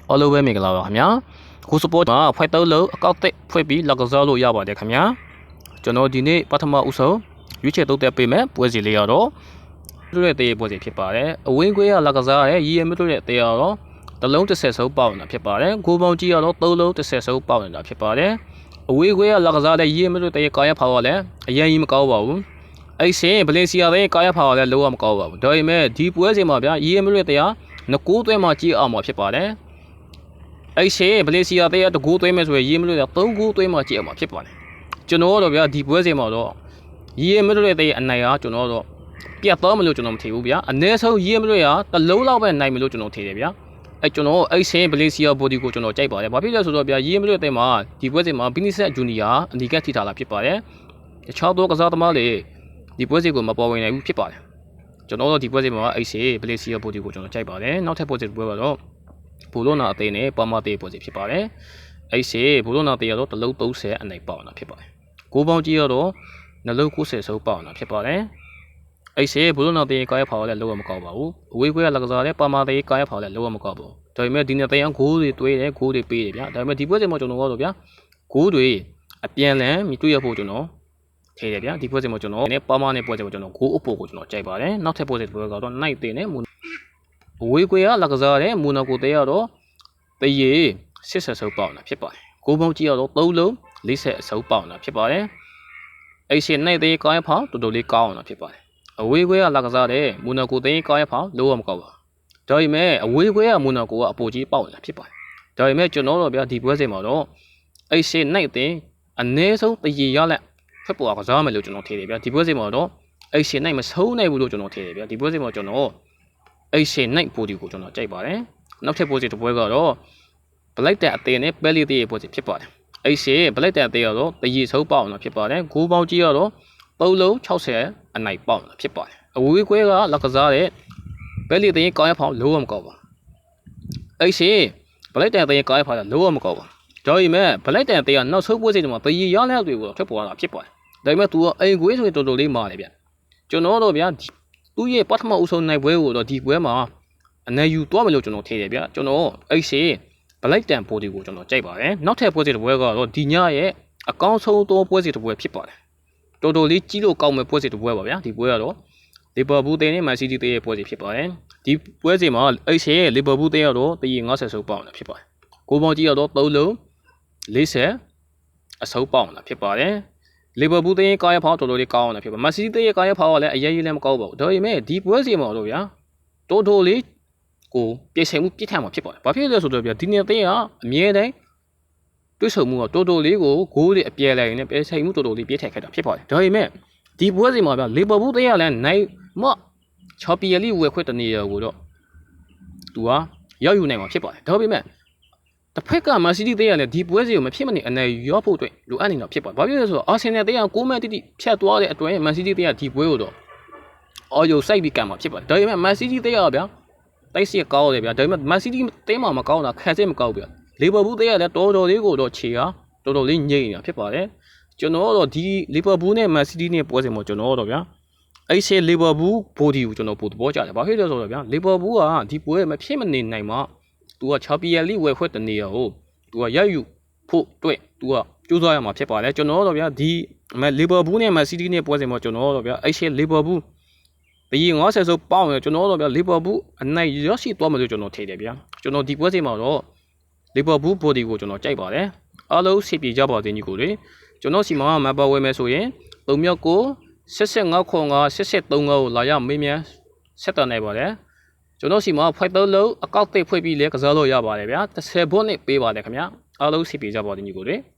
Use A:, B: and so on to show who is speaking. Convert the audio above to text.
A: all over မင်္ဂလာပါခင်ဗျာခုစပေါ်မှာဖိုက်တော့လို့အကောက်တက်ဖွင့်ပြီးလောက်ကစားလို့ရပါတယ်ခင်ဗျာကျွန်တော်ဒီနေ့ပထမဦးဆုံးရွေးချယ်တုတ်တက်ပေးမယ်ပွဲစီလေးရတော့လွတ်တဲ့ပွဲစီဖြစ်ပါတယ်အဝင်းခွေးကလောက်ကစားရဲရည်ရမလွတ်တဲ့တေးရတော့တစ်လုံးတစ်ဆက်စုပ်ပေါက်နေတာဖြစ်ပါတယ်ကိုပေါင်းကြီးရတော့သုံးလုံးတစ်ဆက်စုပ်ပေါက်နေတာဖြစ်ပါတယ်အဝေးခွေးကလောက်ကစားတဲ့ရည်ရမလွတ်တဲ့ကာရဖောက်ရလဲအရင်ကြီးမကောင်းပါဘူးအဲ့ရှင်ဗလင်စီယာတဲ့ကာရဖောက်ရလဲလုံးဝမကောင်းပါဘူးဒါပေမဲ့ဒီပွဲစီမှာဗျာရည်ရမလွတ်တဲ့ငကိုးသွဲမှာကြီးအောင်မှာဖြစ်ပါတယ်အဲ့ရှေဗလီစီယာတဲ့တကူသွဲမဲ့ဆိုရင်ရေးမလို့ရ3ကူသွဲမှာကြည့်အောင်မှာဖြစ်ပါတယ်ကျွန်တော်တို့ဗျာဒီပွဲစဉ်မှာတော့ရေးမလို့တဲ့အနိုင်အားကျွန်တော်တို့ပြတ်တော့မလို့ကျွန်တော်မထင်ဘူးဗျာအနည်းဆုံးရေးမလို့ရတလုံးလောက်ပဲနိုင်မလို့ကျွန်တော်ထင်တယ်ဗျာအဲ့ကျွန်တော်အဲ့ရှေဗလီစီယာဘော်ဒီကိုကျွန်တော်ကြိုက်ပါတယ်ဘာဖြစ်လဲဆိုတော့ဗျာရေးမလို့တဲ့မှာဒီပွဲစဉ်မှာဘီနီဆက်ဂျူနီယာအနီကက်ထိထားလာဖြစ်ပါတယ်တခြားသောကစားသမားတွေဒီပွဲစဉ်ကိုမပေါ်ဝင်နိုင်ဘူးဖြစ်ပါတယ်ကျွန်တော်တို့ဒီပွဲစဉ်မှာအဲ့ရှေဗလီစီယာဘော်ဒီကိုကျွန်တော်ကြိုက်ပါတယ်နောက်ထပ်ပွဲစဉ်ပွဲကတော့ဘူလိုနာအသေးနဲ့ပါမသေးပွဲစီဖြစ်ပါတယ်အဲ့ဒီဘူလိုနာသေးရတော့တလုံး30အနိုင်ပေါအောင်တာဖြစ်ပါတယ်ကိုပေါင်းကြီးရတော့နှလုံး90စုပ်ပေါအောင်တာဖြစ်ပါတယ်အဲ့ဒီဘူလိုနာသေးကားရဖောက်လည်းလုံးဝမကောက်ပါဘူးအဝေးခွဲကလကစားတဲ့ပါမသေးကားရဖောက်လည်းလုံးဝမကောက်ပါဘူးဒါပေမဲ့ဒီနေ့တရားဂိုးတွေတွေးတယ်ဂိုးတွေပေးတယ်ဗျာဒါပေမဲ့ဒီပွဲစဉ်မှာကျွန်တော်ကတော့ဗျာဂိုးတွေအပြန်လန်မြတွေ့ရဖို့ကျွန်တော်ထေတယ်ဗျာဒီပွဲစဉ်မှာကျွန်တော်နဲ့ပါမနဲ့ပွဲစဉ်မှာကျွန်တော်ဂိုးအဖို့ကိုကျွန်တော်ကြိုက်ပါတယ်နောက်ထပ်ပွဲစဉ်တွေကတော့နိုင်တင်နဲ့အဝေးခွဲကလကစားတဲ့မူနာကိုတဲရတော့တရေ80စုပ်ပေါက်တာဖြစ်ပါတယ်ကိုပေါင်းကြီးရတော့3လုံး40စုပ်ပေါက်တာဖြစ်ပါတယ်အဲ့ရှင်နိုင်သေးကောင်းရဖောက်တော်တော်လေးကောင်းအောင်တာဖြစ်ပါတယ်အဝေးခွဲကလကစားတဲ့မူနာကိုတဲကောင်းရဖောက်လုံးဝမကောက်ပါဒါပေမဲ့အဝေးခွဲကမူနာကိုကအပိုကြီးပေါက်နေတာဖြစ်ပါတယ်ဒါပေမဲ့ကျွန်တော်တို့ဗျာဒီပွဲစဉ်မှာတော့အဲ့ရှင်နိုင်တဲ့အနည်းဆုံးတရေရလက်ဖက်ပေါ်ကစားမယ်လို့ကျွန်တော်ထင်တယ်ဗျာဒီပွဲစဉ်မှာတော့အဲ့ရှင်နိုင်မဆုံးနိုင်ဘူးလို့ကျွန်တော်ထင်တယ်ဗျာဒီပွဲစဉ်မှာကျွန်တော်အဲ့ရှင်နိုင်ပိုဒီကိုကျွန်တော်ကြိုက်ပါတယ်နောက်ထပ်ပွဲစဉ်တစ်ပွဲကတော့ဘလိုက်တဲ့အသေးနဲ့ပဲလီသေးရဲ့ပွဲစဉ်ဖြစ်ပါတယ်အဲ့ရှင်ဘလိုက်တဲ့အသေးရတော့တရေဆုံးပေါအောင်တာဖြစ်ပါတယ်ဂိုးပေါင်းကြီးရတော့3လုံး60အနိုင်ပေါအောင်တာဖြစ်ပါတယ်အဝေးခွဲကလောက်ကစားတဲ့ပဲလီသေးကောင်းရဖောက်လုံးဝမကောက်ပါအဲ့ရှင်ဘလိုက်တဲ့အသေးကောင်းရဖောက်လုံးဝမကောက်ပါဒါပေမဲ့ဘလိုက်တဲ့အသေးကနောက်ဆုံးပွဲစဉ်မှာတရေရလက်တွေကိုထွက်ပေါ်လာတာဖြစ်ပါတယ်ဒါပေမဲ့သူကအိမ်ခွေးဆိုရင်တော်တော်လေးမာတယ်ဗျကျွန်တော်တို့ဗျာသူ့ရဲ့ပထမဦးဆုံးနိုင်ပွဲကိုတော့ဒီပွဲမှာအနေယူသွားမယ်လို့ကျွန်တော်ထင်တယ်ဗျကျွန်တော်အဲ့ရှေဘလိုက်တန်ပိုဒီကိုကျွန်တော်ကြိုက်ပါတယ်နောက်ထပ်ပွဲစဉ်တစ်ပွဲကတော့ဒီညရဲ့အကောင်းဆုံးသောပွဲစဉ်တစ်ပွဲဖြစ်ပါတယ်တော်တော်လေးကြီးလို့ကောင်းမဲ့ပွဲစဉ်တစ်ပွဲပါဗျာဒီပွဲကတော့လီဗာပူးတင်းနဲ့မန်စီးတီးရဲ့ပွဲစဉ်ဖြစ်ပါတယ်ဒီပွဲစဉ်မှာအဲ့ရှေလီဗာပူးတင်းရတော့တရေ90စုပ်ပေါအောင်တာဖြစ်ပါတယ်ကိုပေါင်းကြီးရတော့3လုံး40အစုပ်ပေါအောင်တာဖြစ်ပါတယ်လီဗာပူးတင်းကားရဖောက်တော်တော်လေးကောင်းအောင်တာဖြစ်ပါမန်စီးတီးရဲ့ကားရဖောက်ကလည်းအရေးကြီးလည်းမကောင်းပါဘူးဒါပေမဲ့ဒီပွဲစဉ်မှာတော့ဗျာတော်တော်လေးကိုပြည့်စုံမှုပြည့်ထန်မှာဖြစ်ပါတယ်။ဘာဖြစ်လဲဆိုတော့ဗျာဒီနေ့အသင်းကအမြဲတမ်းတွေးဆုံမှုကတော်တော်လေးကိုဂိုးတွေအပြဲလိုက်နေပြည့်စုံမှုတော်တော်လေးပြည့်ထန်ခဲ့တာဖြစ်ပါတယ်။ဒါပေမဲ့ဒီပွဲစဉ်မှာဗျာလီဗာပူးအသင်းကလည်းနိုင်ချော်ပီယလီဝယ်ခွင့်တနေရကိုတော့သူကရောက်ယူနိုင်မှာဖြစ်ပါတယ်။ဒါပေမဲ့တစ်ဖက်ကမန်စီးတီးအသင်းကလည်းဒီပွဲစဉ်ကိုမဖြစ်မနေအနေရောဖို့အတွက်လိုအပ်နေတာဖြစ်ပါတယ်။ဘာဖြစ်လဲဆိုတော့အာဆင်နယ်အသင်းက6မှတ်တိတိဖြတ်သွားတဲ့အတွက်မန်စီးတီးအသင်းကဒီပွဲကိုတော့အော်ယိုစိုက်ပြီးကံမှာဖြစ်ပါတယ်။ဒါပေမဲ့မန်စီးတီးအသင်းကဗျာတိုက်စီကောင်းတယ်ဗျာဒါပေမဲ့မန်စီးတီးတင်းမှာမကောင်းတာခံစစ်မကောက်ဗျာလီဗာပူးတင်းကလည်းတော်တော်လေးကိုတော့ခြေဟာတော်တော်လေးညိနေတာဖြစ်ပါတယ်ကျွန်တော်တို့ဒီလီဗာပူးနဲ့မန်စီးတီးနဲ့ပွဲစဉ်မှာကျွန်တော်တို့ဗျာအဲ့ရှေလီဗာပူးဘော်ဒီကိုကျွန်တော်ပို့သဘောကျတယ်ဘာဖြစ်လဲဆိုတော့ဗျာလီဗာပူးကဒီပွဲမဖြစ်မနေနိုင်မှသူကချာပီယန်လိဝယ်ခွက်တနေရဟုတ်သူကရယူဖို့တွေ့သူကကြိုးစားရမှာဖြစ်ပါတယ်ကျွန်တော်တို့ဗျာဒီလီဗာပူးနဲ့မန်စီးတီးနဲ့ပွဲစဉ်မှာကျွန်တော်တို့ဗျာအဲ့ရှေလီဗာပူးတရေ90စုပ်ပေါအောင်ရကျွန်တော်တို့ဗျာလီဗာပူးအနိုင်ရရှိသွားမယ်လို့ကျွန်တော်ထင်တယ်ဗျာကျွန်တော်ဒီပွဲစဉ်မှာတော့လီဗာပူးဘော်ဒီကိုကျွန်တော်ကြိုက်ပါတယ်အားလုံးစိတ်ပြေကြပါစေညီကိုတွေကျွန်တော်စီမှာမပါဝဲမယ်ဆိုရင်3မြောက်ကို85ခွန်က83ကိုလာရမေးမြန်းဆက်တန်နေပါတယ်ကျွန်တော်စီမှာဖိုက်တော့လို့အကောက်သိပ်ဖွင့်ပြီးလဲကစားလို့ရပါတယ်ဗျာ30ဘုတ်နဲ့ပေးပါတယ်ခင်ဗျာအားလုံးစိတ်ပြေကြပါစေညီကိုတွေ